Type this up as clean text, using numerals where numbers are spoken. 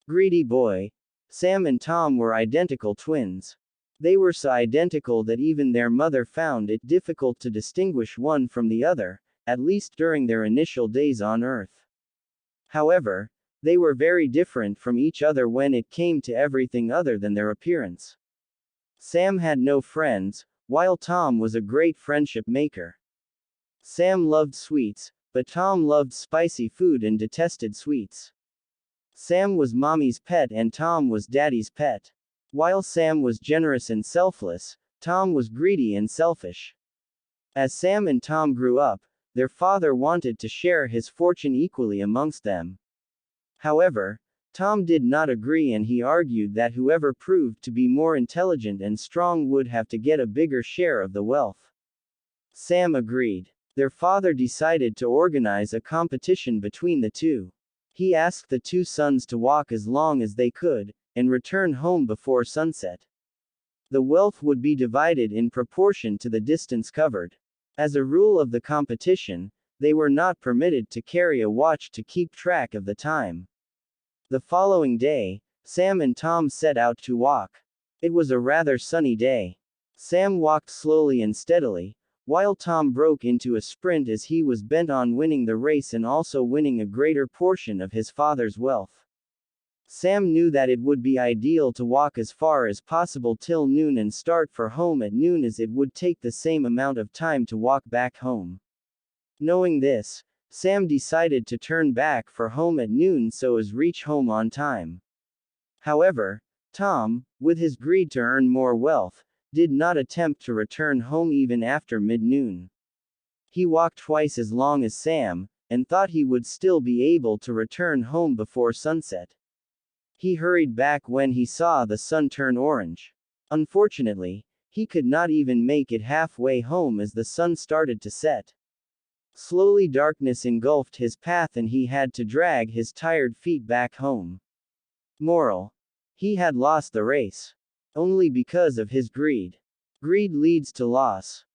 Greedy boy. Sam and Tom were identical twins. They were so identical that even their mother found it difficult to distinguish one from the other, at least during their initial days on Earth. However, they were very different from each other when it came to everything other than their appearance. Sam had no friends, while Tom was a great friendship maker. Sam loved sweets, but Tom loved spicy food and detested sweets. Sam was mommy's pet and Tom was daddy's pet. While Sam was generous and selfless, Tom was greedy and selfish. As Sam and Tom grew up, their father wanted to share his fortune equally amongst them. However, Tom did not agree and he argued that whoever proved to be more intelligent and strong would have to get a bigger share of the wealth. Sam agreed. Their father decided to organize a competition between the two. He asked the two sons to walk as long as they could, and return home before sunset. The wealth would be divided in proportion to the distance covered. As a rule of the competition, they were not permitted to carry a watch to keep track of the time. The following day, Sam and Tom set out to walk. It was a rather sunny day. Sam walked slowly and steadily, while Tom broke into a sprint as he was bent on winning the race and also winning a greater portion of his father's wealth. Sam knew that it would be ideal to walk as far as possible till noon and start for home at noon, as it would take the same amount of time to walk back home. Knowing this, Sam decided to turn back for home at noon so as reach home on time. However, Tom, with his greed to earn more wealth, did not attempt to return home even after mid-noon. He walked twice as long as Sam, and thought he would still be able to return home before sunset. He hurried back when he saw the sun turn orange. Unfortunately, he could not even make it halfway home as the sun started to set. Slowly darkness engulfed his path and he had to drag his tired feet back home. Moral: he had lost the race. Only because of his greed. Greed leads to loss.